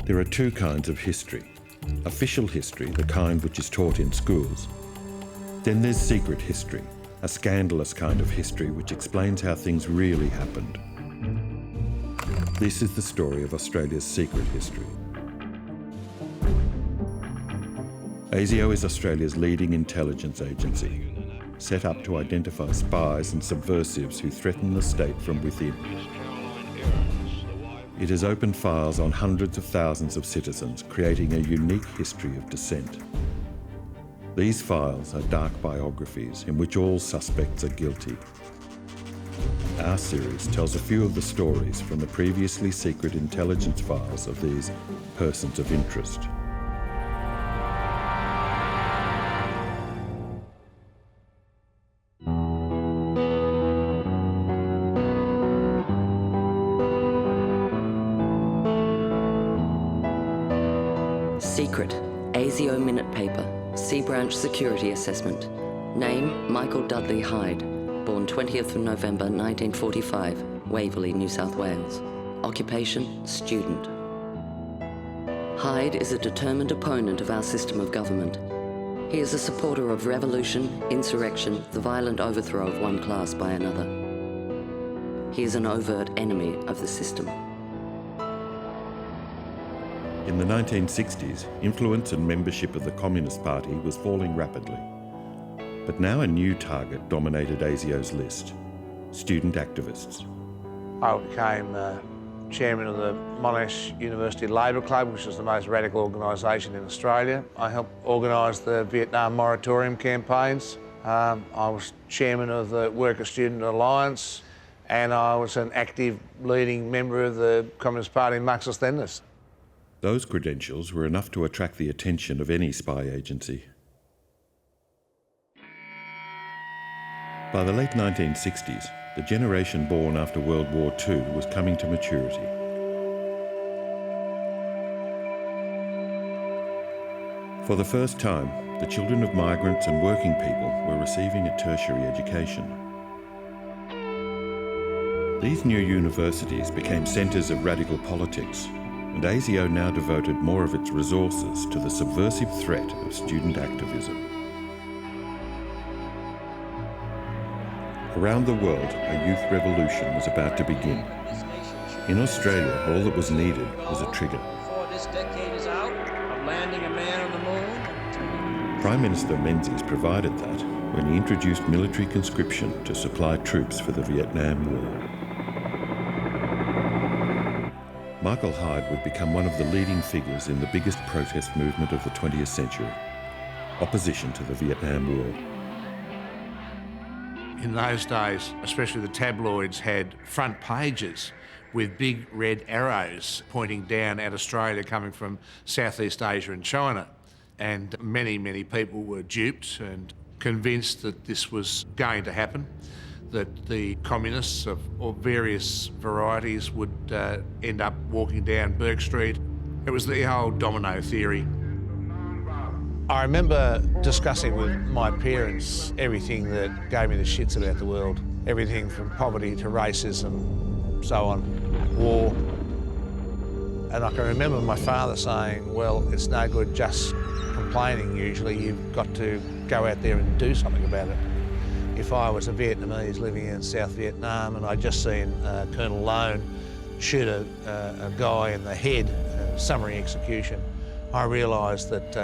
There are two kinds of history. Official history, the kind which is taught in schools. Then there's secret history, a scandalous kind of history which explains how things really happened. This is the story of Australia's secret history. ASIO is Australia's leading intelligence agency, set up to identify spies and subversives who threaten the state from within. It has opened files on hundreds of thousands of citizens, creating a unique history of dissent. These files are dark biographies in which all suspects are guilty. Our series tells a few of the stories from the previously secret intelligence files of these persons of interest. Secret, ASIO Minute Paper, C Branch Security Assessment. Name, Michael Dudley Hyde, born 20th of November 1945, Waverley, New South Wales. Occupation, student. Hyde is a determined opponent of our system of government. He is a supporter of revolution, insurrection, the violent overthrow of one class by another. He is an overt enemy of the system. In the 1960s, influence and membership of the Communist Party was falling rapidly. But now a new target dominated ASIO's list: student activists. I became chairman of the Monash University Labour Club, which is the most radical organisation in Australia. I helped organise the Vietnam Moratorium campaigns. I was chairman of the Worker Student Alliance, and I was an active leading member of the Communist Party Marxist-Leninists. Those credentials were enough to attract the attention of any spy agency. By the late 1960s, the generation born after World War II was coming to maturity. For the first time, the children of migrants and working people were receiving a tertiary education. These new universities became centres of radical politics, and ASIO now devoted more of its resources to the subversive threat of student activism. Around the world, a youth revolution was about to begin. In Australia, all that was needed was a trigger. Before this decade is out, of landing a man on the moon. Prime Minister Menzies provided that when he introduced military conscription to supply troops for the Vietnam War. Michael Hyde would become one of the leading figures in the biggest protest movement of the 20th century, opposition to the Vietnam War. In those days, especially the tabloids had front pages with big red arrows pointing down at Australia coming from Southeast Asia and China. And many, many people were duped and convinced that this was going to happen, that the communists of various varieties would end up walking down Bourke Street. It was the old domino theory. I remember discussing with my parents everything that gave me the shits about the world. Everything from poverty to racism, so on, war. And I can remember my father saying, well, it's no good just complaining usually, you've got to go out there and do something about it. If I was a Vietnamese living in South Vietnam and I'd just seen Colonel Lone shoot a guy in the head, summary execution, I realised that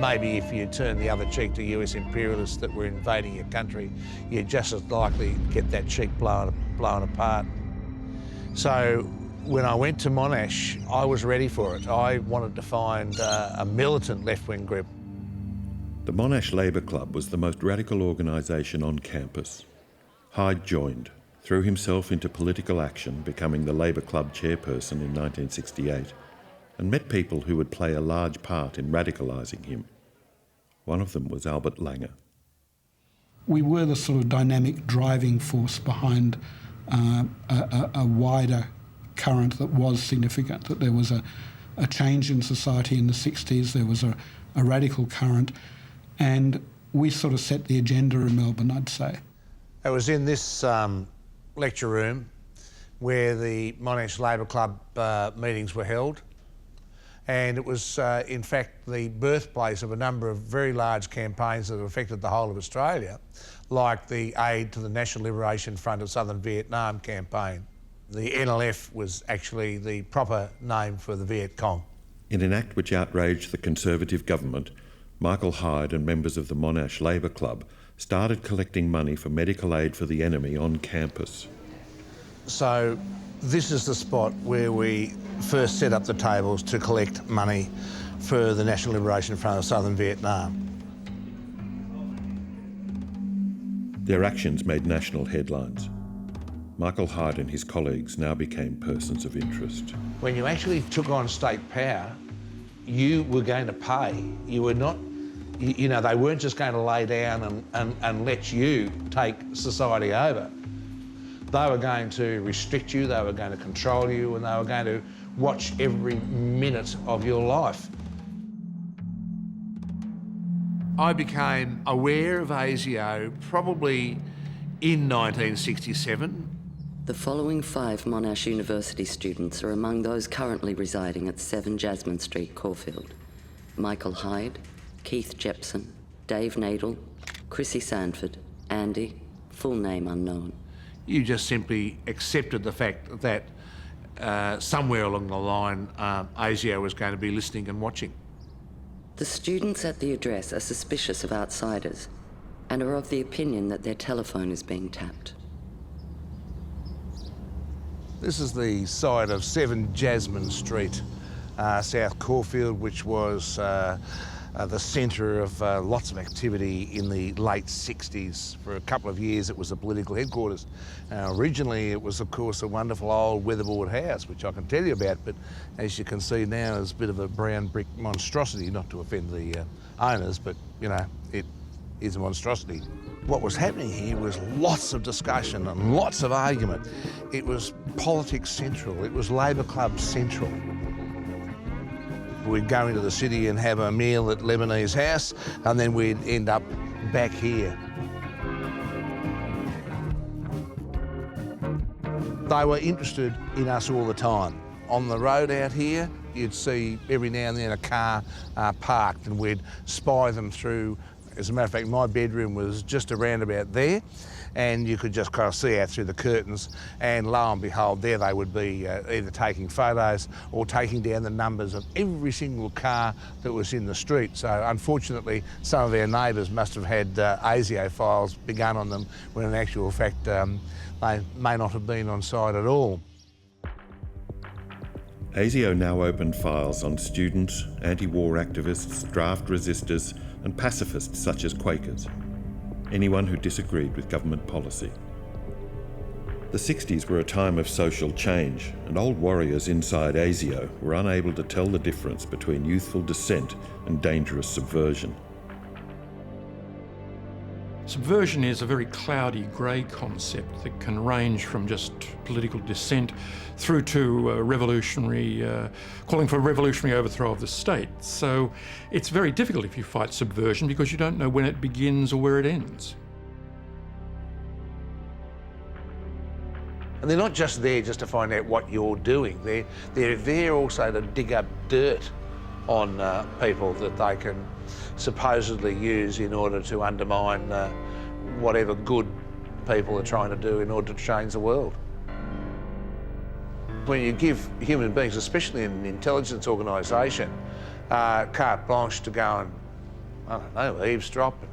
maybe if you turned the other cheek to US imperialists that were invading your country, you're just as likely to get that cheek blown apart. So when I went to Monash, I was ready for it. I wanted to find a militant left-wing group. The Monash Labour Club was the most radical organisation on campus. Hyde joined, threw himself into political action, becoming the Labour Club chairperson in 1968, and met people who would play a large part in radicalising him. One of them was Albert Langer. We were the sort of dynamic driving force behind a wider current that was significant, that there was a change in society in the 60s, there was a radical current, and we sort of set the agenda in Melbourne, I'd say. It was in this lecture room where the Monash Labour Club meetings were held, And it was, in fact, the birthplace of a number of very large campaigns that have affected the whole of Australia, like the Aid to the National Liberation Front of Southern Vietnam campaign. The NLF was actually the proper name for the Viet Cong. In an act which outraged the Conservative government, Michael Hyde and members of the Monash Labour Club started collecting money for medical aid for the enemy on campus. So this is the spot where we first set up the tables to collect money for the National Liberation Front of Southern Vietnam. Their actions made national headlines. Michael Hyde and his colleagues now became persons of interest. When you actually took on state power, you were going to pay. You were not, you know, they weren't just going to lay down and let you take society over. They were going to restrict you, they were going to control you, and they were going to watch every minute of your life. I became aware of ASIO probably in 1967. The following 5 Monash University students are among those currently residing at 7 Jasmine Street, Caulfield. Michael Hyde, Keith Jepson, Dave Nadel, Chrissy Sandford, Andy, full name unknown. You just simply accepted the fact that somewhere along the line ASIO was going to be listening and watching. The students at the address are suspicious of outsiders and are of the opinion that their telephone is being tapped. This is the side of 7 Jasmine Street, South Caulfield, which was the centre of lots of activity in the late 60s. For a couple of years it was the political headquarters. Originally it was of course a wonderful old weatherboard house, which I can tell you about, but as you can see now is a bit of a brown brick monstrosity, not to offend the owners, but you know, it is a monstrosity. What was happening here was lots of discussion and lots of argument. It was politics central, it was Labour Club central. We'd go into the city and have a meal at Lebanese House, and then we'd end up back here. They were interested in us all the time. On the road out here, you'd see every now and then a car parked, and we'd spy them through. As a matter of fact, my bedroom was just around about there, and you could just kind of see out through the curtains, and lo and behold, there they would be either taking photos or taking down the numbers of every single car that was in the street. So unfortunately, some of our neighbours must have had ASIO files begun on them, when in actual fact they may not have been on site at all. ASIO now opened files on students, anti-war activists, draft resistors and pacifists such as Quakers, anyone who disagreed with government policy. The 60s were a time of social change, and old warriors inside ASIO were unable to tell the difference between youthful dissent and dangerous subversion. Subversion is a very cloudy, grey concept that can range from just political dissent through to calling for a revolutionary overthrow of the state. So it's very difficult if you fight subversion because you don't know when it begins or where it ends. And they're not just there just to find out what you're doing. They're there also to dig up dirt on people that they can supposedly use in order to undermine whatever good people are trying to do in order to change the world. When you give human beings, especially in an intelligence organisation, carte blanche to go and, I don't know, eavesdrop and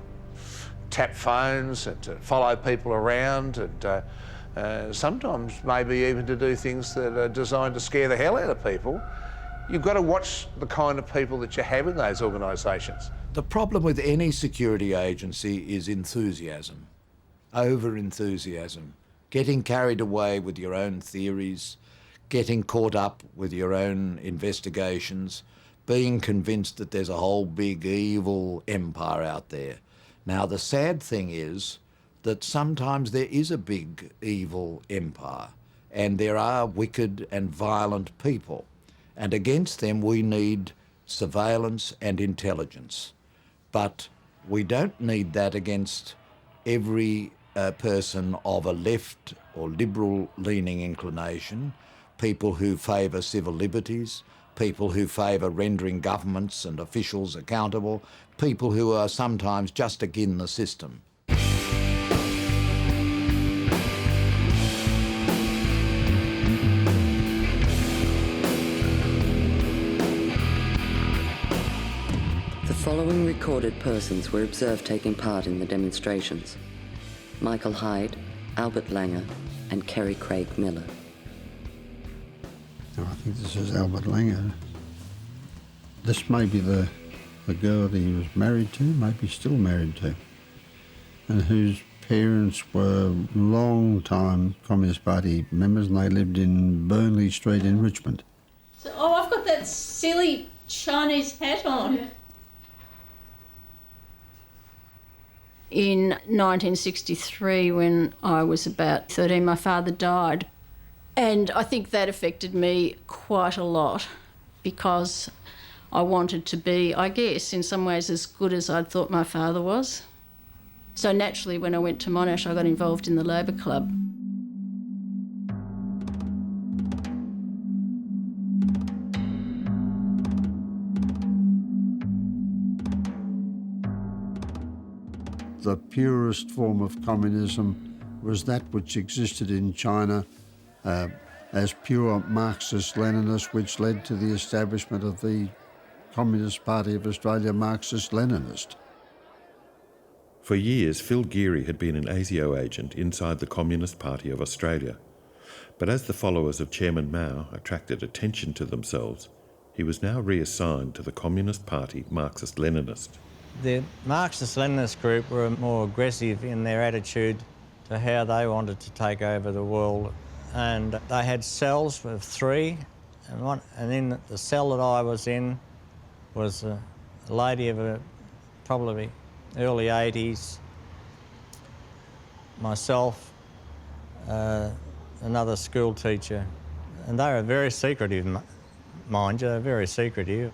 tap phones and to follow people around and sometimes maybe even to do things that are designed to scare the hell out of people, you've got to watch the kind of people that you have in those organisations. The problem with any security agency is enthusiasm, over-enthusiasm, getting carried away with your own theories, getting caught up with your own investigations, being convinced that there's a whole big evil empire out there. Now, the sad thing is that sometimes there is a big evil empire, and there are wicked and violent people, and against them we need surveillance and intelligence. But we don't need that against every person of a left or liberal-leaning inclination, people who favour civil liberties, people who favour rendering governments and officials accountable, people who are sometimes just again the system. The following recorded persons were observed taking part in the demonstrations: Michael Hyde, Albert Langer, and Kerry Craig Miller. I think this is Albert Langer. This may be the girl that he was married to, maybe still married to, and whose parents were long-time Communist Party members, and they lived in Burnley Street in Richmond. So, I've got that silly Chinese hat on. Yeah. In 1963, when I was about 13, my father died. And I think that affected me quite a lot because I wanted to be, I guess, in some ways as good as I'd thought my father was. So naturally, when I went to Monash, I got involved in the Labour Club. The purest form of communism was that which existed in China as pure Marxist-Leninist, which led to the establishment of the Communist Party of Australia, Marxist-Leninist. For years, Phil Geary had been an ASIO agent inside the Communist Party of Australia. But as the followers of Chairman Mao attracted attention to themselves, he was now reassigned to the Communist Party Marxist-Leninist. The Marxist-Leninist group were more aggressive in their attitude to how they wanted to take over the world. And they had cells of 3, and in the cell that I was in was a lady of probably early 80s, myself, another school teacher. And they were very secretive, mind you, very secretive.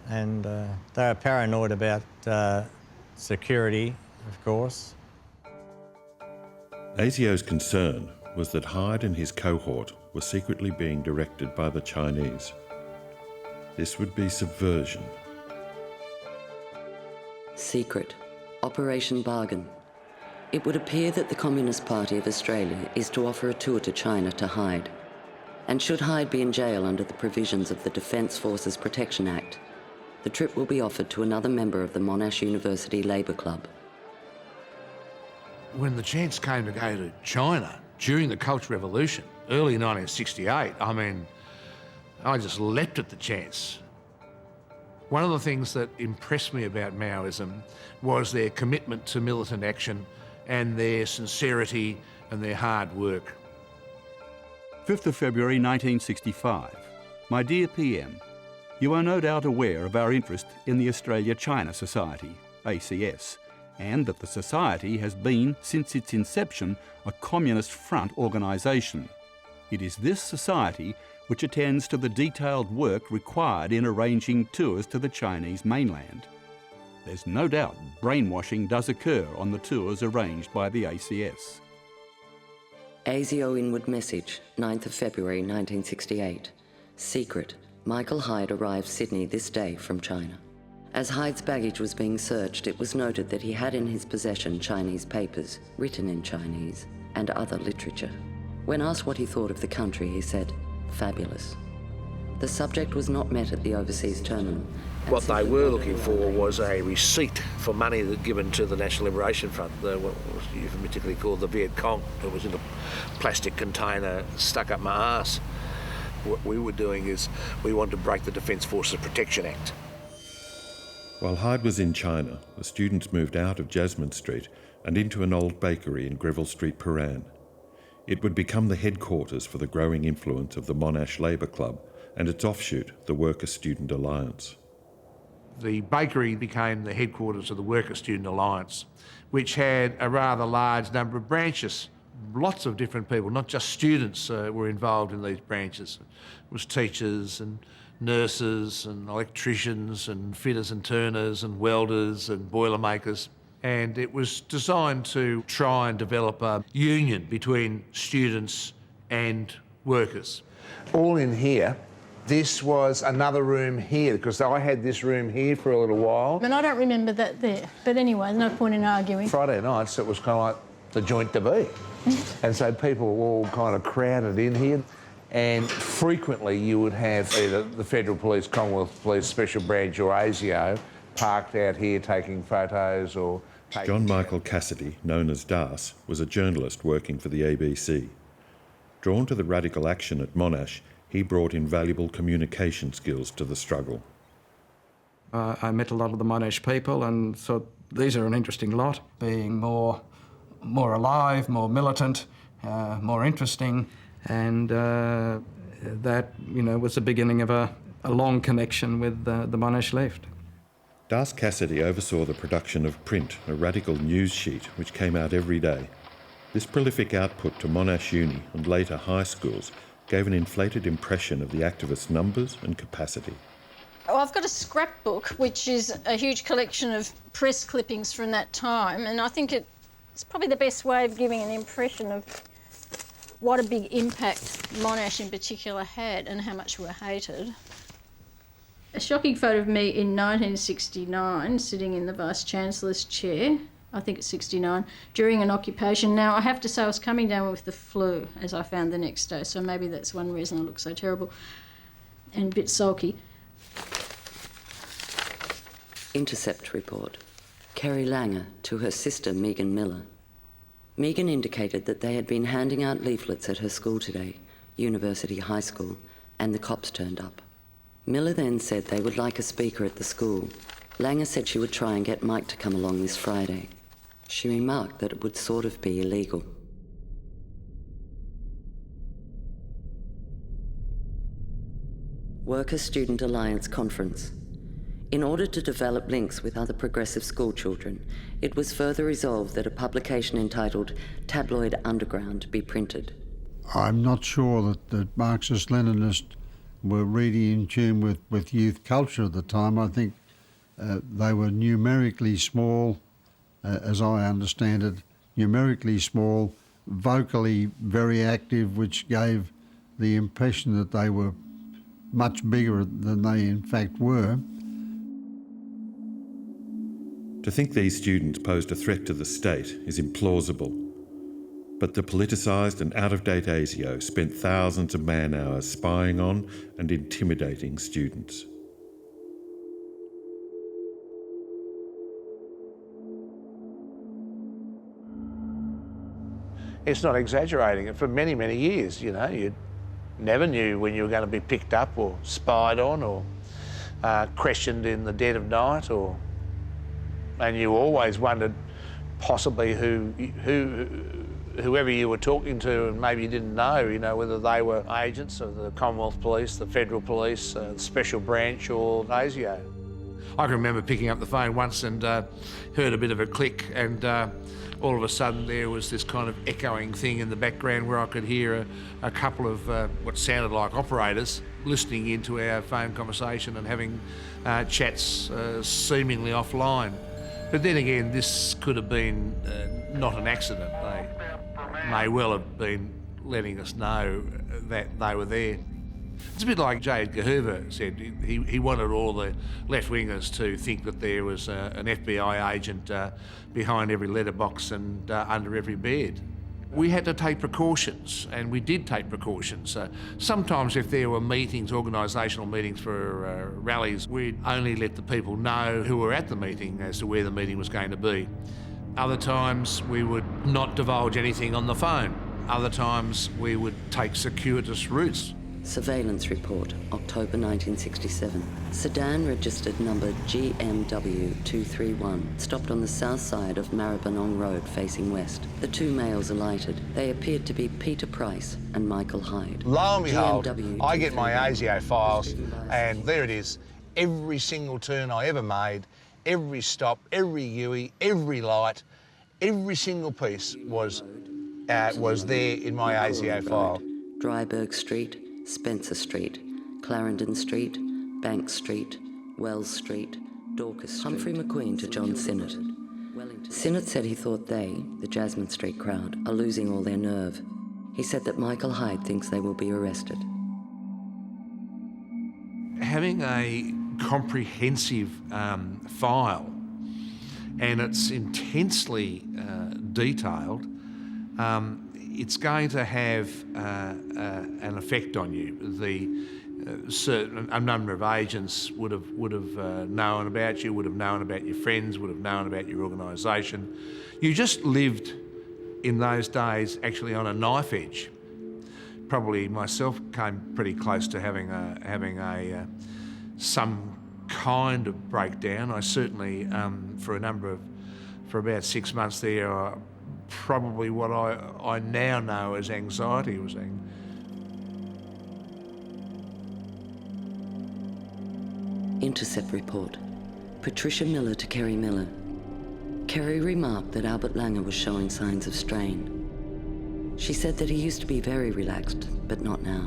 And they were paranoid about security, of course. ASIO's concern was that Hyde and his cohort were secretly being directed by the Chinese. This would be subversion. Secret. Operation Bargain. It would appear that the Communist Party of Australia is to offer a tour to China to Hyde. And should Hyde be in jail under the provisions of the Defence Forces Protection Act, the trip will be offered to another member of the Monash University Labour Club. When the chance came to go to China during the Cultural Revolution, early 1968, I just leapt at the chance. One of the things that impressed me about Maoism was their commitment to militant action and their sincerity and their hard work. 5th of February 1965. My dear PM, you are no doubt aware of our interest in the Australia-China Society, ACS, and that the Society has been, since its inception, a Communist Front organisation. It is this society which attends to the detailed work required in arranging tours to the Chinese mainland. There's no doubt brainwashing does occur on the tours arranged by the ACS. ASIO Inward Message, 9th of February 1968. Secret. Michael Hyde arrived Sydney this day from China. As Hyde's baggage was being searched, it was noted that he had in his possession Chinese papers, written in Chinese, and other literature. When asked what he thought of the country, he said, "Fabulous." The subject was not met at the overseas terminal. What they were looking for was a receipt for money that given to the National Liberation Front, what was euphemistically called the Viet Cong. It was in a plastic container stuck up my arse. What we were doing is we wanted to break the Defence Forces Protection Act. While Hyde was in China, the students moved out of Jasmine Street and into an old bakery in Greville Street, Paran. It would become the headquarters for the growing influence of the Monash Labour Club and its offshoot, the Worker Student Alliance. The bakery became the headquarters of the Worker Student Alliance, which had a rather large number of branches. Lots of different people, not just students, were involved in these branches. It was teachers and nurses and electricians and fitters and turners and welders and boilermakers. And it was designed to try and develop a union between students and workers. All in here This was another room here, because I had this room here for a little while. And I don't remember that there. But anyway, there's no point in arguing. Friday nights, it was kind of like the joint to be. And so people were all kind of crowded in here. And frequently you would have either the Federal Police, Commonwealth Police, Special Branch or ASIO parked out here taking photos or... John Michael Cassidy, known as Das, was a journalist working for the ABC. Drawn to the radical action at Monash, he brought invaluable communication skills to the struggle. I met a lot of the Monash people and thought these are an interesting lot, being more alive, more militant, more interesting, and that, you know, was the beginning of a long connection with the Monash left. Das Cassidy oversaw the production of Print, a radical news sheet which came out every day. This prolific output to Monash Uni and later high schools gave an inflated impression of the activists' numbers and capacity. Oh, I've got a scrapbook, which is a huge collection of press clippings from that time, and I think it's probably the best way of giving an impression of what a big impact Monash in particular had and how much we were hated. A shocking photo of me in 1969, sitting in the Vice-Chancellor's chair, I think it's 69, during an occupation. Now, I have to say I was coming down with the flu, as I found the next day, so maybe that's one reason I look so terrible and a bit sulky. Intercept report. Kerry Langer to her sister Megan Miller. Megan indicated that they had been handing out leaflets at her school today, University High School, and the cops turned up. Miller then said they would like a speaker at the school. Langer said she would try and get Mike to come along this Friday. She remarked that it would sort of be illegal. Worker-Student Alliance Conference. In order to develop links with other progressive school children, it was further resolved that a publication entitled Tabloid Underground be printed. I'm not sure that the Marxist-Leninists were really in tune with youth culture at the time. I think they were numerically small, as I understand it, numerically small, vocally very active, which gave the impression that they were much bigger than they in fact were. To think these students posed a threat to the state is implausible. But the politicised and out-of-date ASIO spent thousands of man-hours spying on and intimidating students. It's not exaggerating. For many, many years, you know, you never knew when you were going to be picked up or spied on or questioned in the dead of night, and you always wondered possibly whoever you were talking to, and maybe you didn't know, you know, whether they were agents of the Commonwealth Police, the Federal Police, the Special Branch or ASIO. I can remember picking up the phone once and heard a bit of a click, and all of a sudden there was this kind of echoing thing in the background where I could hear a couple of what sounded like operators listening into our phone conversation and having chats seemingly offline. But then again, this could have been not an accident. They may well have been letting us know that they were there. It's a bit like J. Edgar Hoover said. He wanted all the left-wingers to think that there was an FBI agent behind every letterbox and under every bed. We had to take precautions, and we did take precautions. Sometimes if there were meetings, organisational meetings for rallies, we'd only let the people know who were at the meeting as to where the meeting was going to be. Other times we would not divulge anything on the phone. Other times we would take circuitous routes. Surveillance report, October 1967. Sedan registered number GMW231 stopped on the south side of Maribyrnong Road facing west. The two males alighted. They appeared to be Peter Price and Michael Hyde. Lo and behold, I get my ASIO files and there it is. Every single turn I ever made, every stop, every UE, every light, every single piece was there in my ASIO file. Dryburgh Street, Spencer Street, Clarendon Street, Banks Street, Wells Street, Dorcas Street. Humphrey McQueen to John Sinnott. Sinnott said he thought they, the Jasmine Street crowd, are losing all their nerve. He said that Michael Hyde thinks they will be arrested. having a comprehensive file, and it's intensely detailed, it's going to have an effect on you. A number of agents would have known about you, would have known about your friends, would have known about your organisation. You just lived in those days actually on a knife edge. Probably myself came pretty close to having some kind of breakdown. I certainly, for about 6 months there, probably what I now know as anxiety was. Intercept report. Patricia Miller to Kerry Miller. Kerry remarked that Albert Langer was showing signs of strain. She said that he used to be very relaxed, but not now.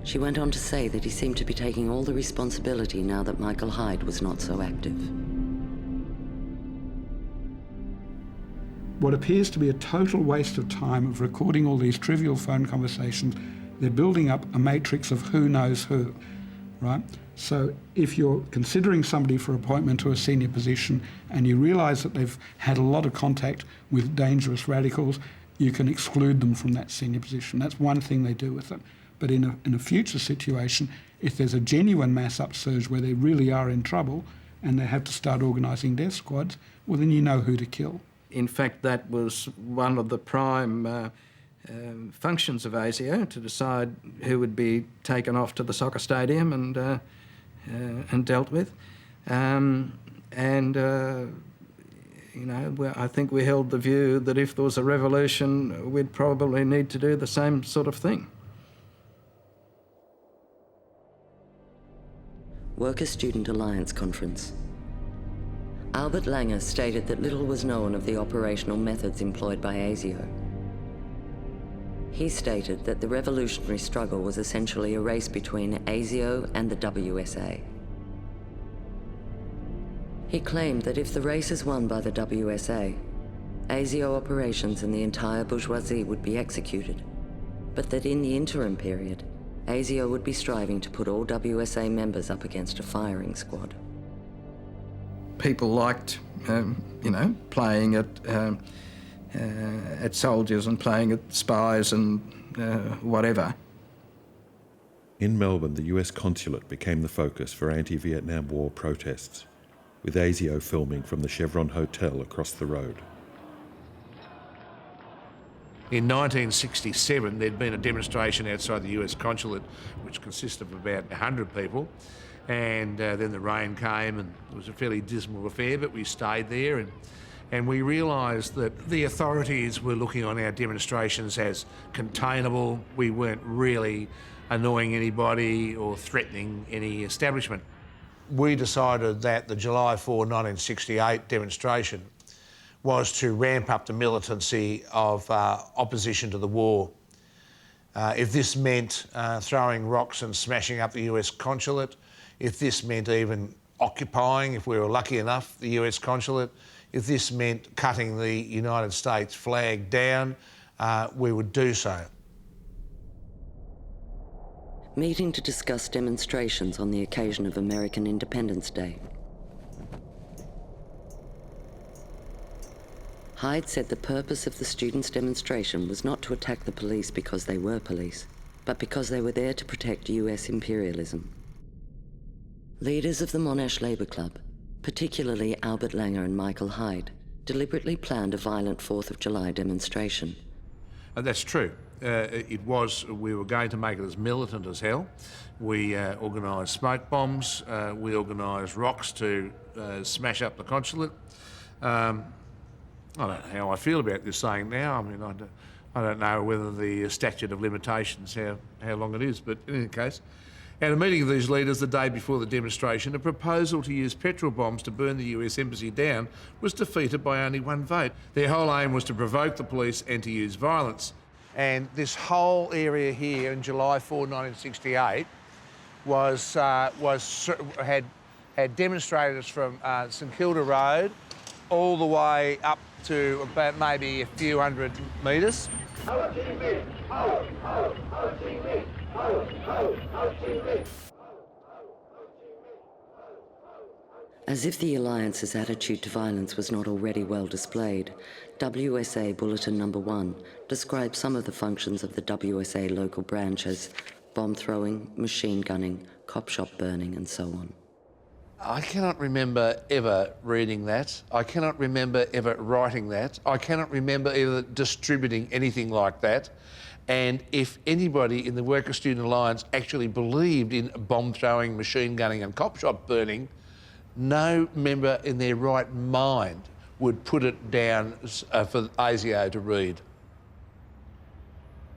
She went on to say that he seemed to be taking all the responsibility now that Michael Hyde was not so active. What appears to be a total waste of time of recording all these trivial phone conversations, they're building up a matrix of who knows who, right? So if you're considering somebody for appointment to a senior position and you realise that they've had a lot of contact with dangerous radicals, you can exclude them from that senior position. That's one thing they do with them. But in a future situation, if there's a genuine mass upsurge where they really are in trouble and they have to start organising death squads, well, then you know who to kill. In fact, that was one of the prime functions of ASIO, to decide who would be taken off to the soccer stadium and dealt with. I think we held the view that if there was a revolution, we'd probably need to do the same sort of thing. Worker-Student Alliance Conference. Albert Langer stated that little was known of the operational methods employed by ASIO. He stated that the revolutionary struggle was essentially a race between ASIO and the WSA. He claimed that if the race is won by the WSA, ASIO operations and the entire bourgeoisie would be executed, but that in the interim period, ASIO would be striving to put all WSA members up against a firing squad. People liked, playing at soldiers and playing at spies and whatever. In Melbourne, the US consulate became the focus for anti-Vietnam War protests, with ASIO filming from the Chevron Hotel across the road. In 1967, there'd been a demonstration outside the US consulate, which consisted of about 100 people. And then the rain came and it was a fairly dismal affair, but we stayed there and we realised that the authorities were looking on our demonstrations as containable. We weren't really annoying anybody or threatening any establishment. We decided that the July 4, 1968 demonstration was to ramp up the militancy of opposition to the war. If this meant throwing rocks and smashing up the US consulate, if this meant even occupying, if we were lucky enough, the US consulate, if this meant cutting the United States flag down, we would do so. Meeting to discuss demonstrations on the occasion of American Independence Day. Hyde said the purpose of the students' demonstration was not to attack the police because they were police, but because they were there to protect US imperialism. Leaders of the Monash Labour Club, particularly Albert Langer and Michael Hyde, deliberately planned a violent 4th of July demonstration. That's true. We were going to make it as militant as hell. We organised smoke bombs, we organised rocks to smash up the consulate. I don't know how I feel about this saying now. I mean, I don't know whether the statute of limitations, how long it is, but in any case. At a meeting of these leaders the day before the demonstration, a proposal to use petrol bombs to burn the US embassy down was defeated by only one vote. Their whole aim was to provoke the police and to use violence. And this whole area here in July 4, 1968 had demonstrators from St Kilda Road all the way up to about maybe a few hundred metres. As if the Alliance's attitude to violence was not already well displayed, WSA Bulletin No. 1 describes some of the functions of the WSA local branch as bomb throwing, machine gunning, cop shop burning, and so on. I cannot remember ever reading that. I cannot remember ever writing that. I cannot remember ever distributing anything like that. And if anybody in the Worker Student Alliance actually believed in bomb throwing, machine gunning and cop shop burning, no member in their right mind would put it down for ASIO to read.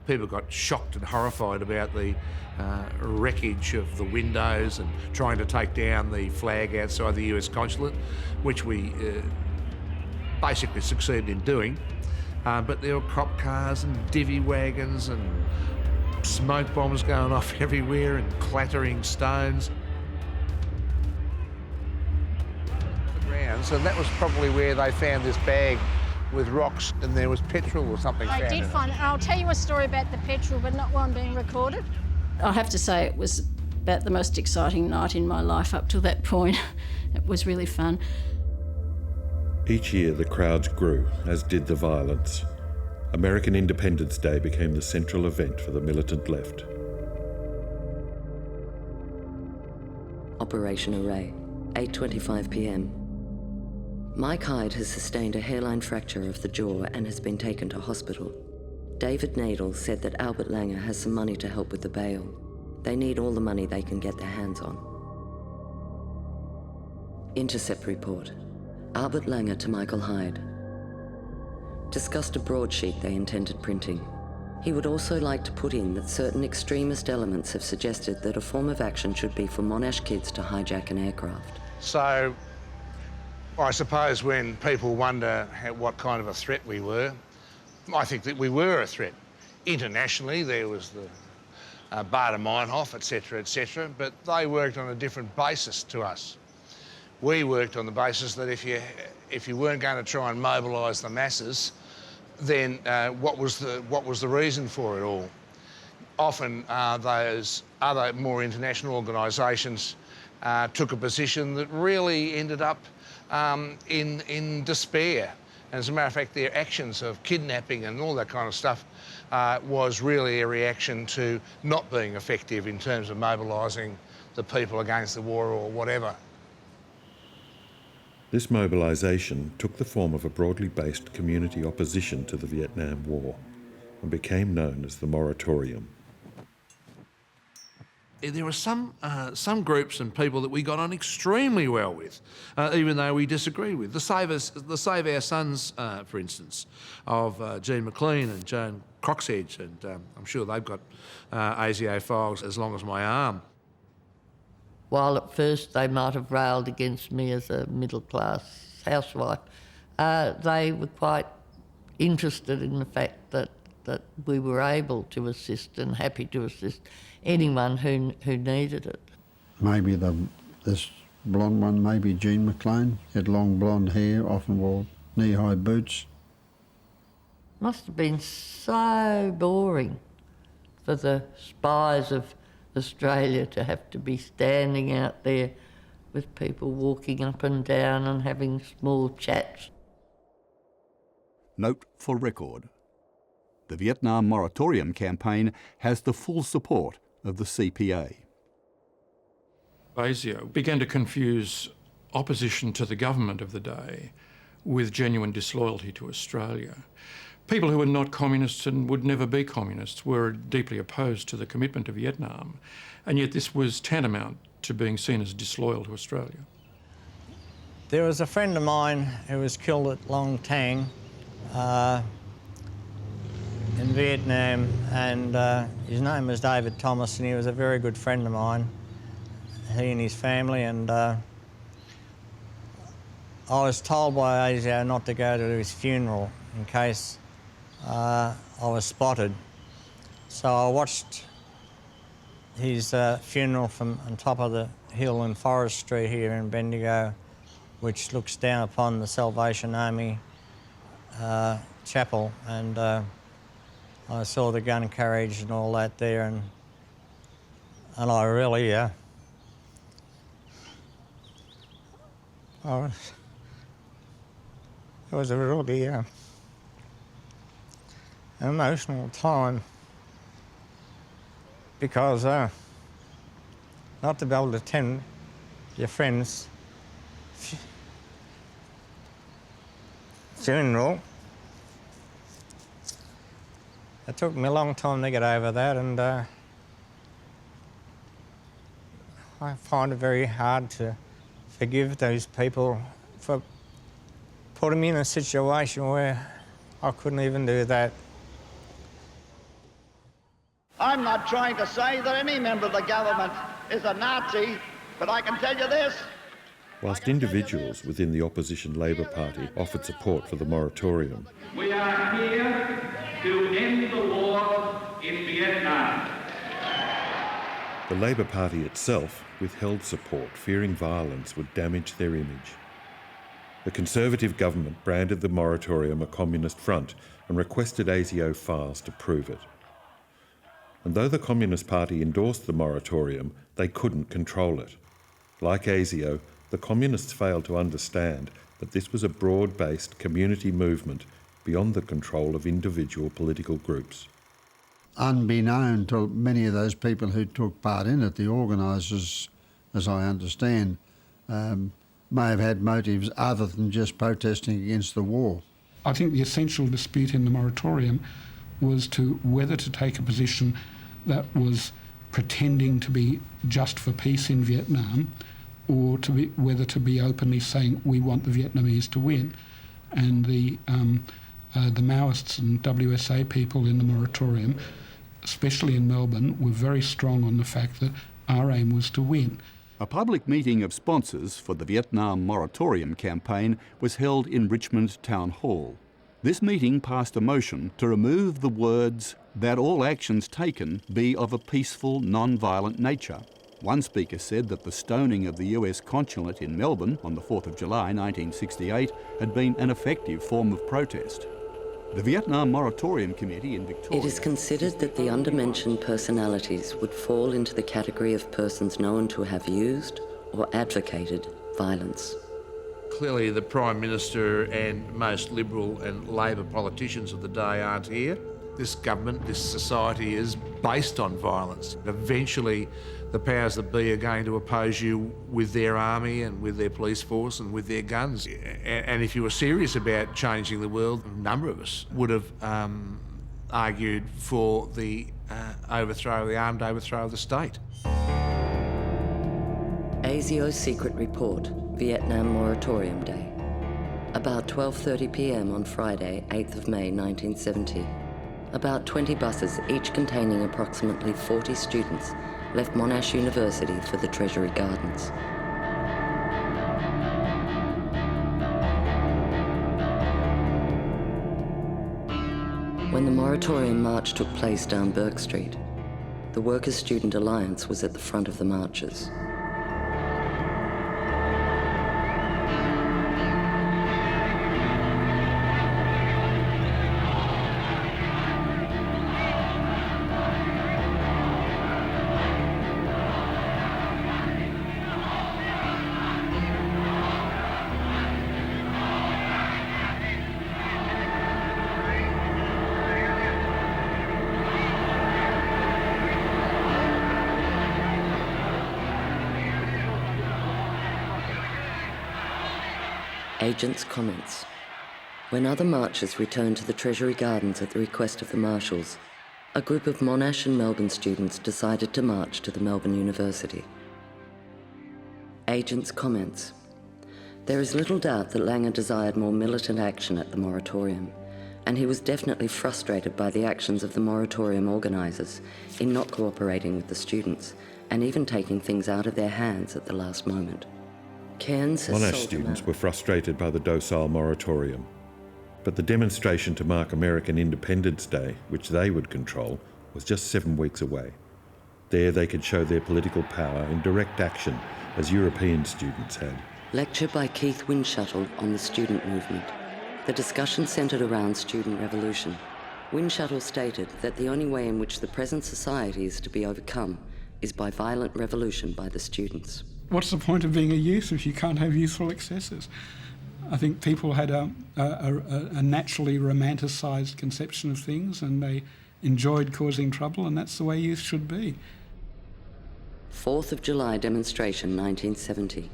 People got shocked and horrified about the wreckage of the windows and trying to take down the flag outside the US consulate, which we basically succeeded in doing. But there were cop cars and divvy wagons and smoke bombs going off everywhere and clattering stones. So that was probably where they found this bag with rocks, and there was petrol or something found in it. I did find it. I'll tell you a story about the petrol, but not one being recorded. I have to say it was about the most exciting night in my life up to that point. It was really fun. Each year the crowds grew, as did the violence. American Independence Day became the central event for the militant left. Operation Array, 8:25 p.m. Mike Hyde has sustained a hairline fracture of the jaw and has been taken to hospital. David Nadel said that Albert Langer has some money to help with the bail. They need all the money they can get their hands on. Intercept report. Albert Langer to Michael Hyde. Discussed a broadsheet they intended printing. He would also like to put in that certain extremist elements have suggested that a form of action should be for Monash kids to hijack an aircraft. So I suppose when people wonder what kind of a threat we were, I think that we were a threat. Internationally, there was the Bader-Meinhof, etc., but they worked on a different basis to us. We worked on the basis that if you weren't going to try and mobilise the masses, then what was the reason for it all? Often those other more international organisations took a position that really ended up in despair. And as a matter of fact, their actions of kidnapping and all that kind of stuff was really a reaction to not being effective in terms of mobilising the people against the war or whatever. This mobilisation took the form of a broadly based community opposition to the Vietnam War and became known as the Moratorium. There were some groups and people that we got on extremely well with, even though we disagreed with. The Save Our Sons, for instance, of Jean McLean and Joan Croxedge, and I'm sure they've got ASIO files as long as my arm. While at first they might have railed against me as a middle-class housewife, they were quite interested in the fact that we were able to assist and happy to assist anyone who needed it. Maybe this blonde one, maybe Jean McLean, had long blonde hair, often wore knee-high boots. Must have been so boring for the spies of Australia to have to be standing out there with people walking up and down and having small chats. Note for record. The Vietnam Moratorium campaign has the full support of the CPA. ASIO began to confuse opposition to the government of the day with genuine disloyalty to Australia. People who were not communists and would never be communists were deeply opposed to the commitment to Vietnam, and yet this was tantamount to being seen as disloyal to Australia. There was a friend of mine who was killed at Long Tang in Vietnam, and his name was David Thomas, and he was a very good friend of mine, he and his family, and I was told by ASIO not to go to his funeral in case I was spotted. So I watched his funeral from on top of the hill in Forest Street here in Bendigo, which looks down upon the Salvation Army chapel, and I saw the gun carriage and all that there, and I really Oh, it was a really emotional time because not to be able to attend your friend's funeral. It took me a long time to get over that, and I find it very hard to forgive those people for putting me in a situation where I couldn't even do that. I'm not trying to say that any member of the government is a Nazi, but I can tell you this. Whilst individuals within the opposition Labour Party offered support for the moratorium, we are here to end the war in Vietnam. the Labour Party itself withheld support, fearing violence would damage their image. The Conservative government branded the moratorium a communist front and requested ASIO files to prove it. And though the Communist Party endorsed the moratorium, they couldn't control it. Like ASIO, the Communists failed to understand that this was a broad-based community movement beyond the control of individual political groups. Unbeknown to many of those people who took part in it, the organisers, as I understand, may have had motives other than just protesting against the war. I think the essential dispute in the moratorium was to whether to take a position that was pretending to be just for peace in Vietnam, or whether to be openly saying we want the Vietnamese to win. And the Maoists and WSA people in the moratorium, especially in Melbourne, were very strong on the fact that our aim was to win. A public meeting of sponsors for the Vietnam Moratorium campaign was held in Richmond Town Hall. This meeting passed a motion to remove the words that all actions taken be of a peaceful, non-violent nature. One speaker said that the stoning of the US consulate in Melbourne on the 4th of July 1968 had been an effective form of protest. The Vietnam Moratorium Committee in Victoria... It is considered that the undermentioned personalities would fall into the category of persons known to have used or advocated violence. Clearly the Prime Minister and most Liberal and Labor politicians of the day aren't here. This government, this society is based on violence. Eventually the powers that be are going to oppose you with their army and with their police force and with their guns. And if you were serious about changing the world, a number of us would have argued for the armed overthrow of the state. ASIO's secret report, Vietnam Moratorium Day. About 12:30 p.m. on Friday, 8th of May 1970. About 20 buses, each containing approximately 40 students, left Monash University for the Treasury Gardens. When the moratorium march took place down Burke Street, the Workers' Student Alliance was at the front of the marches. Agents' comments. When other marchers returned to the Treasury Gardens at the request of the marshals, a group of Monash and Melbourne students decided to march to the Melbourne University. Agents' comments. There is little doubt that Langer desired more militant action at the moratorium, and he was definitely frustrated by the actions of the moratorium organisers in not cooperating with the students and even taking things out of their hands at the last moment. Monash students were frustrated by the docile moratorium, but the demonstration to mark American Independence Day, which they would control, was just 7 weeks away. There they could show their political power in direct action, as European students had. Lecture by Keith Windshuttle on the student movement. The discussion centred around student revolution. Windshuttle stated that the only way in which the present society is to be overcome is by violent revolution by the students. what's the point of being a youth if you can't have youthful excesses? I think people had a naturally romanticised conception of things, and they enjoyed causing trouble, and that's the way youth should be. 4th of July demonstration, 1970.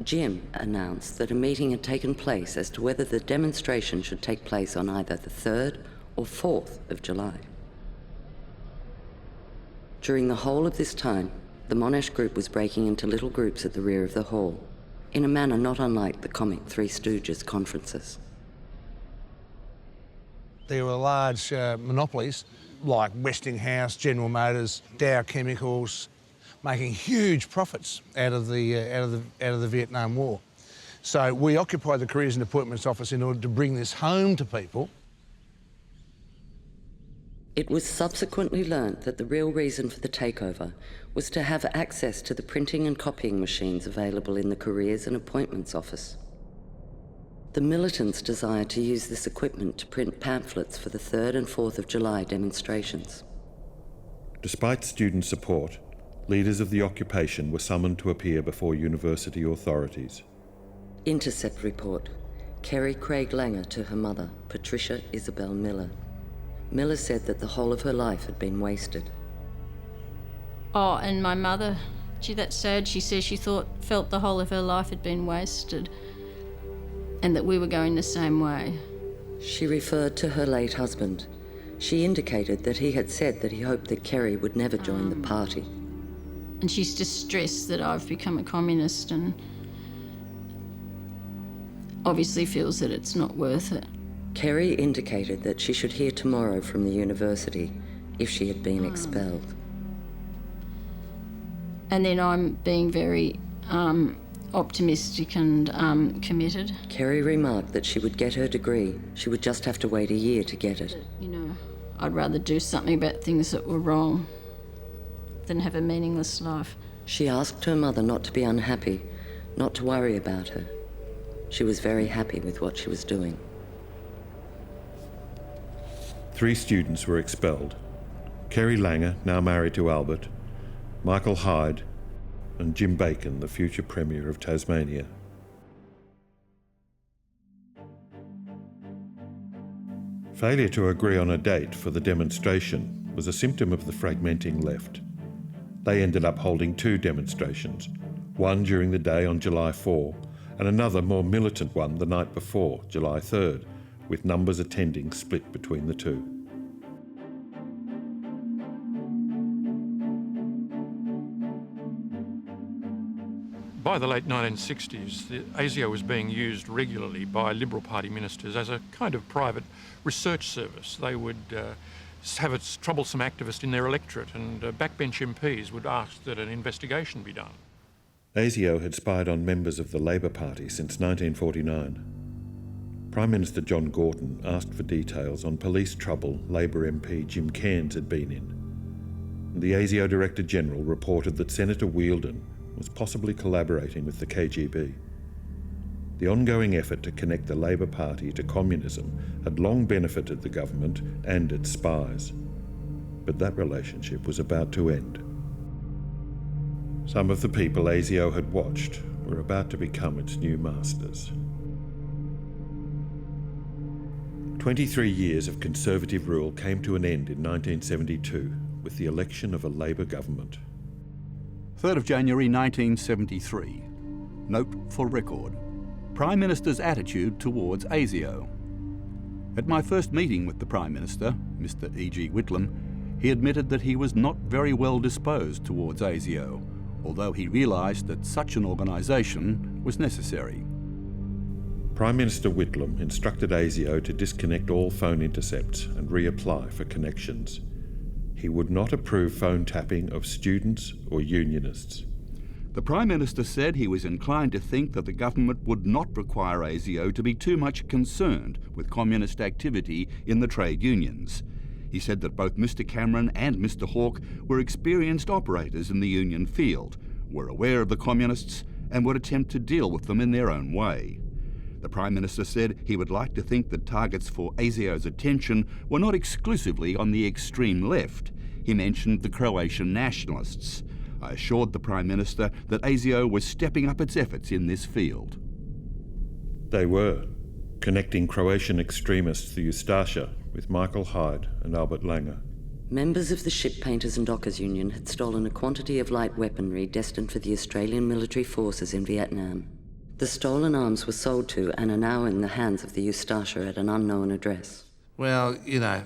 Jim announced that a meeting had taken place as to whether the demonstration should take place on either the 3rd or 4th of July. During the whole of this time, the Monash group was breaking into little groups at the rear of the hall, in a manner not unlike the comic Three Stooges conferences. There were large monopolies like Westinghouse, General Motors, Dow Chemicals, making huge profits out of the Vietnam War. So we occupied the Careers and Appointments Office in order to bring this home to people. It was subsequently learnt that the real reason for the takeover was to have access to the printing and copying machines available in the Careers and Appointments Office. The militants desired to use this equipment to print pamphlets for the 3rd and 4th of July demonstrations. Despite student support, leaders of the occupation were summoned to appear before university authorities. Intercept report. Kerry Craig Langer to her mother, Patricia Isabel Miller. Miller said that the whole of her life had been wasted. Oh, and my mother, gee, that's sad. She says she felt the whole of her life had been wasted and that we were going the same way. She referred to her late husband. She indicated that he had said that he hoped that Kerry would never join the party. And she's distressed that I've become a communist and obviously feels that it's not worth it. Kerry indicated that she should hear tomorrow from the university if she had been expelled. And then I'm being very optimistic and committed. Kerry remarked that she would get her degree. She would just have to wait a year to get it. You know, I'd rather do something about things that were wrong than have a meaningless life. She asked her mother not to be unhappy, not to worry about her. She was very happy with what she was doing. 3 students were expelled. Kerry Langer, now married to Albert, Michael Hyde, and Jim Bacon, the future Premier of Tasmania. Failure to agree on a date for the demonstration was a symptom of the fragmenting left. They ended up holding 2 demonstrations, one during the day on July 4 and another more militant one the night before, July 3rd, with numbers attending split between the two. By the late 1960s, the ASIO was being used regularly by Liberal Party ministers as a kind of private research service. They would have a troublesome activist in their electorate, and backbench MPs would ask that an investigation be done. ASIO had spied on members of the Labour Party since 1949. Prime Minister John Gorton asked for details on police trouble Labour MP Jim Cairns had been in. The ASIO Director General reported that Senator Wheeldon was possibly collaborating with the KGB. The ongoing effort to connect the Labour Party to communism had long benefited the government and its spies, but that relationship was about to end. Some of the people ASIO had watched were about to become its new masters. 23 years of Conservative rule came to an end in 1972 with the election of a Labour government. 3rd of January 1973. Note for record. Prime Minister's attitude towards ASIO. At my first meeting with the Prime Minister, Mr. E.G. Whitlam, he admitted that he was not very well disposed towards ASIO, although he realised that such an organisation was necessary. Prime Minister Whitlam instructed ASIO to disconnect all phone intercepts and reapply for connections. He would not approve phone tapping of students or unionists. The Prime Minister said he was inclined to think that the government would not require ASIO to be too much concerned with communist activity in the trade unions. He said that both Mr. Cameron and Mr. Hawke were experienced operators in the union field, were aware of the communists, and would attempt to deal with them in their own way. The Prime Minister said he would like to think that targets for ASIO's attention were not exclusively on the extreme left. He mentioned the Croatian nationalists. I assured the Prime Minister that ASIO was stepping up its efforts in this field. They were, connecting Croatian extremists the Ustasha with Michael Hyde and Albert Langer. Members of the Ship Painters and Dockers Union had stolen a quantity of light weaponry destined for the Australian military forces in Vietnam. The stolen arms were sold to and are now in the hands of the Ustasha at an unknown address. Well, you know,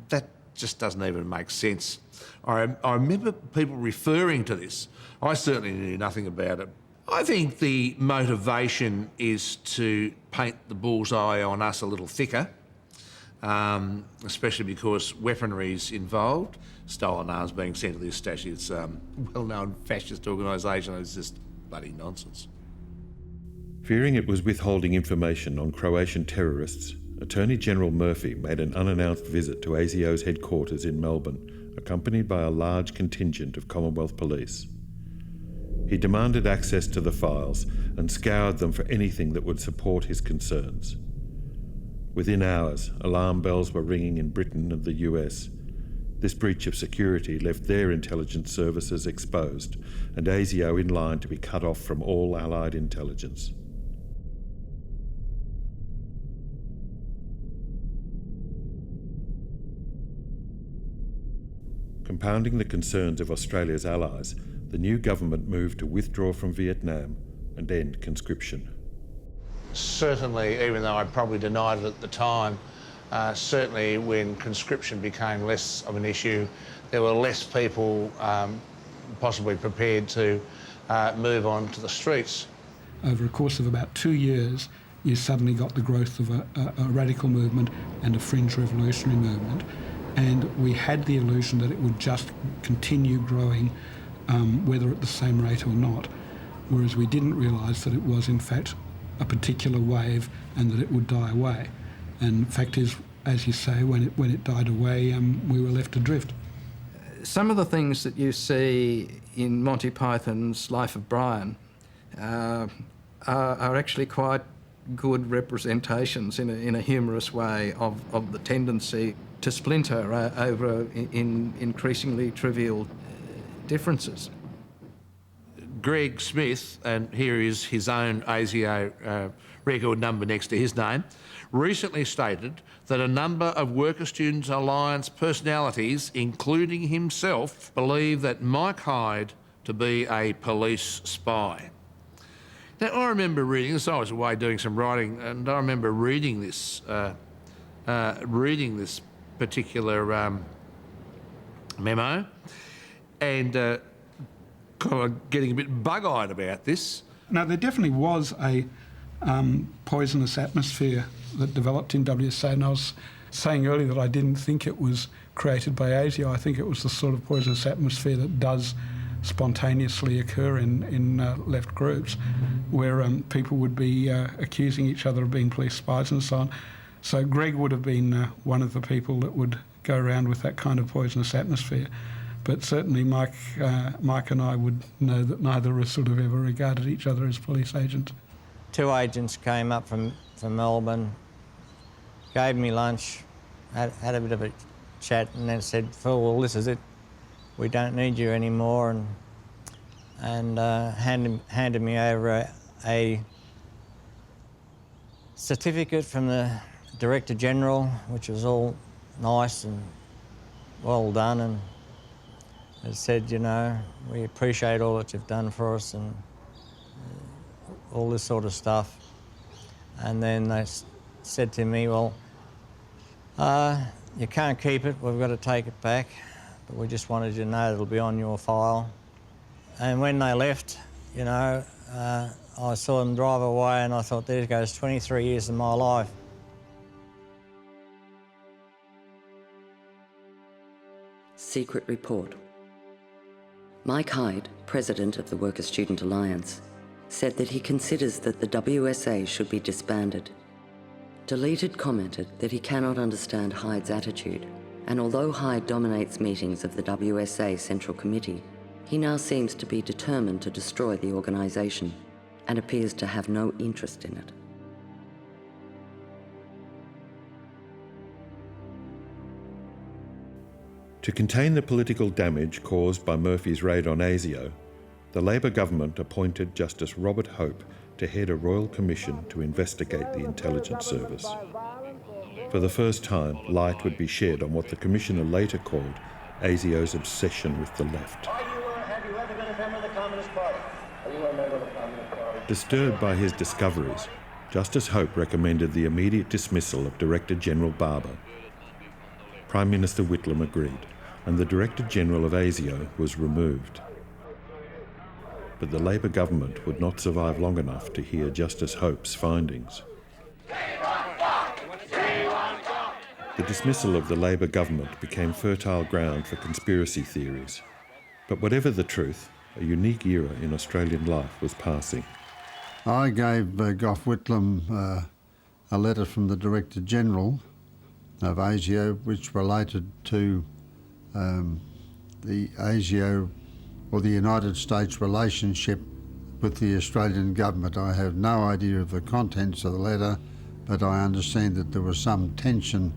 that just doesn't even make sense. I remember people referring to this. I certainly knew nothing about it. I think the motivation is to paint the bullseye on us a little thicker, especially because weaponry's involved. Stolen arms being sent to the Ustasha, it's a well-known fascist organisation. It's just bloody nonsense. Fearing it was withholding information on Croatian terrorists, Attorney General Murphy made an unannounced visit to ASIO's headquarters in Melbourne, accompanied by a large contingent of Commonwealth Police. He demanded access to the files and scoured them for anything that would support his concerns. Within hours, alarm bells were ringing in Britain and the US. This breach of security left their intelligence services exposed and ASIO in line to be cut off from all Allied intelligence. Compounding the concerns of Australia's allies, the new government moved to withdraw from Vietnam and end conscription. Certainly, even though I probably denied it at the time, certainly when conscription became less of an issue, there were less people possibly prepared to move on to the streets. Over a course of about 2 years, you suddenly got the growth of a radical movement and a fringe revolutionary movement. And we had the illusion that it would just continue growing, whether at the same rate or not, whereas we didn't realise that it was in fact a particular wave and that it would die away. And the fact is, as you say, when it died away, we were left adrift. Some of the things that you see in Monty Python's Life of Brian are actually quite good representations in a humorous way of the tendency to splinter over in increasingly trivial differences. Greg Smith, and here is his own ASIO record number next to his name, recently stated that a number of Worker Students Alliance personalities, including himself, believe that Mike Hyde to be a police spy. Now, I remember reading this. I was away doing some writing, and I remember reading this particular memo, and kind of getting a bit bug-eyed about this. Now, there definitely was a poisonous atmosphere that developed in WSA, and I was saying earlier that I didn't think it was created by ASIO. I think it was the sort of poisonous atmosphere that does spontaneously occur in left groups, where people would be accusing each other of being police spies and so on. So Greg would have been one of the people that would go around with that kind of poisonous atmosphere. But certainly Mike and I would know that neither of us sort of ever regarded each other as police agents. 2 agents came up from Melbourne, gave me lunch, had a bit of a chat, and then said, "Phil, well, this is it. We don't need you anymore," and handed me over a certificate from the Director General, which was all nice and well done, and it said, you know, we appreciate all that you've done for us and all this sort of stuff. And then they said to me, well, you can't keep it, we've got to take it back, but we just wanted you to know it'll be on your file. And when they left, you know, I saw them drive away and I thought, there goes 23 years of my life. Secret report. Mike Hyde, president of the Worker Student Alliance, said that he considers that the WSA should be disbanded. Deleted commented that he cannot understand Hyde's attitude, and although Hyde dominates meetings of the WSA Central Committee, he now seems to be determined to destroy the organisation and appears to have no interest in it. To contain the political damage caused by Murphy's raid on ASIO, the Labor government appointed Justice Robert Hope to head a royal commission to investigate the intelligence service. For the first time, light would be shed on what the commissioner later called ASIO's obsession with the left. Have you ever been a member of the Communist Party? Are you a member of the Communist Party? Disturbed by his discoveries, Justice Hope recommended the immediate dismissal of Director General Barber. Prime Minister Whitlam agreed, and the Director General of ASIO was removed. But the Labor government would not survive long enough to hear Justice Hope's findings. The dismissal of the Labor government became fertile ground for conspiracy theories. But whatever the truth, a unique era in Australian life was passing. I gave Gough Whitlam a letter from the Director General of ASIO, which related to the ASIO or the United States relationship with the Australian government. I have no idea of the contents of the letter, but I understand that there was some tension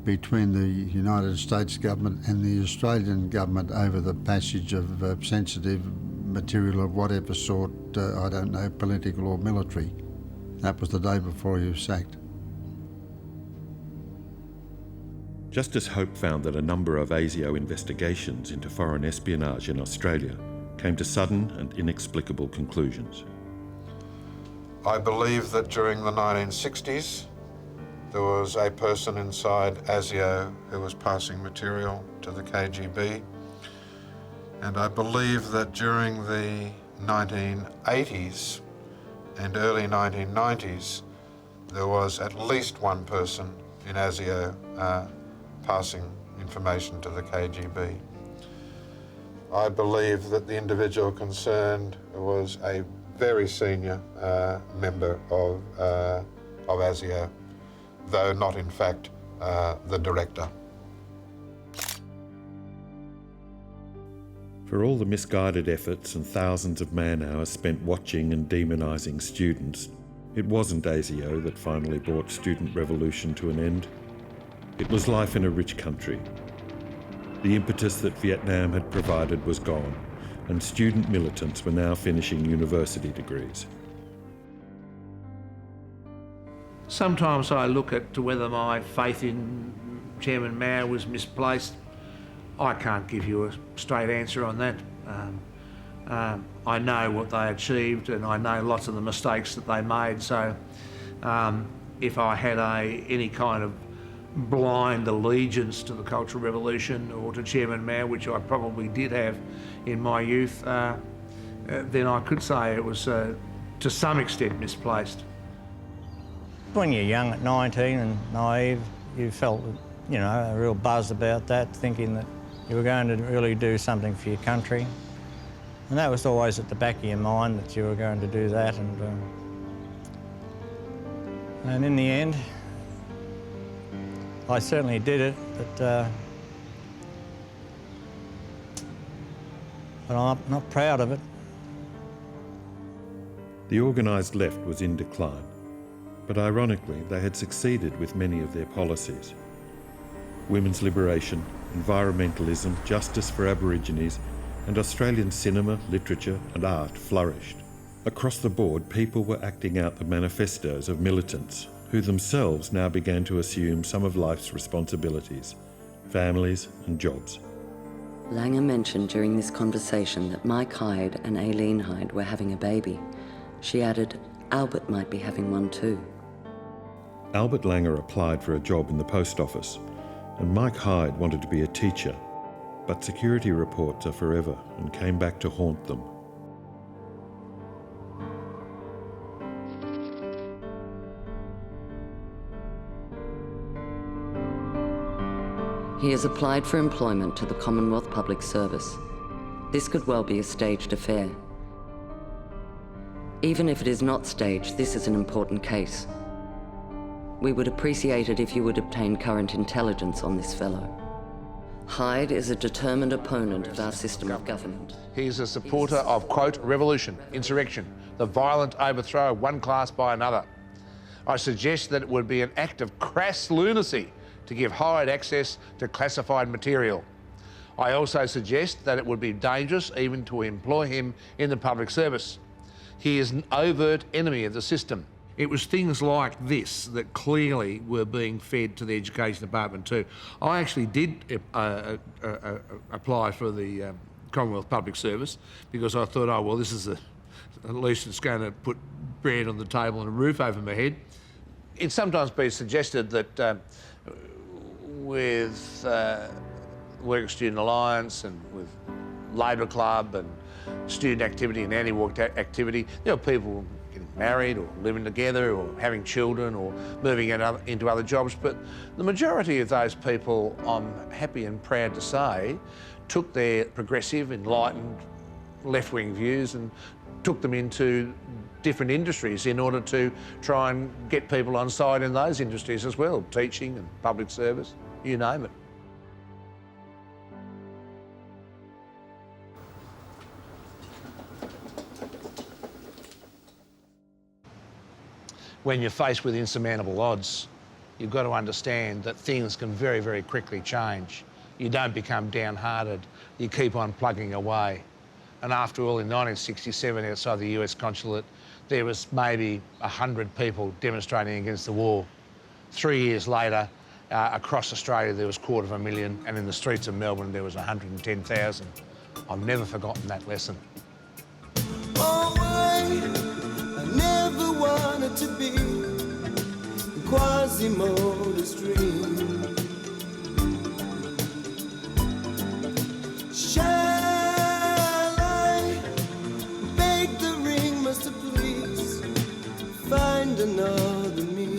between the United States government and the Australian government over the passage of sensitive material of whatever sort, I don't know, political or military. That was the day before he was sacked. Justice Hope found that a number of ASIO investigations into foreign espionage in Australia came to sudden and inexplicable conclusions. I believe that during the 1960s, there was a person inside ASIO who was passing material to the KGB. And I believe that during the 1980s and early 1990s, there was at least one person in ASIO passing information to the KGB. I believe that the individual concerned was a very senior member of ASIO, though not in fact the director. For all the misguided efforts and thousands of man-hours spent watching and demonising students, it wasn't ASIO that finally brought student revolution to an end. It was life in a rich country. The impetus that Vietnam had provided was gone, and student militants were now finishing university degrees. Sometimes I look at whether my faith in Chairman Mao was misplaced. I can't give you a straight answer on that. I know what they achieved and I know lots of the mistakes that they made, so if I had any kind of blind allegiance to the Cultural Revolution or to Chairman Mao, which I probably did have in my youth, then I could say it was to some extent misplaced. When you're young at 19 and naive, you felt, you know, a real buzz about that, thinking that you were going to really do something for your country. And that was always at the back of your mind, that you were going to do that. And in the end, I certainly did it, but I'm not proud of it. The organised left was in decline, but ironically they had succeeded with many of their policies. Women's liberation, environmentalism, justice for Aborigines, and Australian cinema, literature and art flourished. Across the board, people were acting out the manifestos of militants who themselves now began to assume some of life's responsibilities, families and jobs. Langer mentioned during this conversation that Mike Hyde and Aileen Hyde were having a baby. She added, Albert might be having one too. Albert Langer applied for a job in the post office, and Mike Hyde wanted to be a teacher, but security reports are forever and came back to haunt them. He has applied for employment to the Commonwealth Public Service. This could well be a staged affair. Even if it is not staged, this is an important case. We would appreciate it if you would obtain current intelligence on this fellow. Hyde is a determined opponent of our system of government. He is a supporter of, quote, revolution, insurrection, the violent overthrow of one class by another. I suggest that it would be an act of crass lunacy to give Hyde access to classified material. I also suggest that it would be dangerous even to employ him in the public service. He is an overt enemy of the system. It was things like this that clearly were being fed to the Education Department too. I actually did apply for the Commonwealth Public Service because I thought, oh, well, this is at least it's going to put bread on the table and a roof over my head. It's sometimes been suggested that with Work Student Alliance and with Labour Club and student activity and anti-war activity, there are people getting married or living together or having children or moving into other jobs, but the majority of those people, I'm happy and proud to say, took their progressive, enlightened, left-wing views and took them into different industries in order to try and get people on side in those industries as well, teaching and public service, you name it. When you're faced with insurmountable odds, you've got to understand that things can very, very quickly change. You don't become downhearted, you keep on plugging away. And after all, in 1967, outside the US consulate, there was maybe 100 people demonstrating against the war. 3 years later, across Australia, there was 250,000, and in the streets of Melbourne, there was 110,000. I've never forgotten that lesson. Oh, I never wanted to be Quasimodo's dream. Shall I beg the ringmaster, please find another me?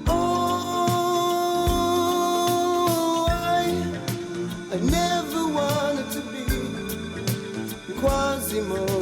Oh, I never wanted to be Quasimodo.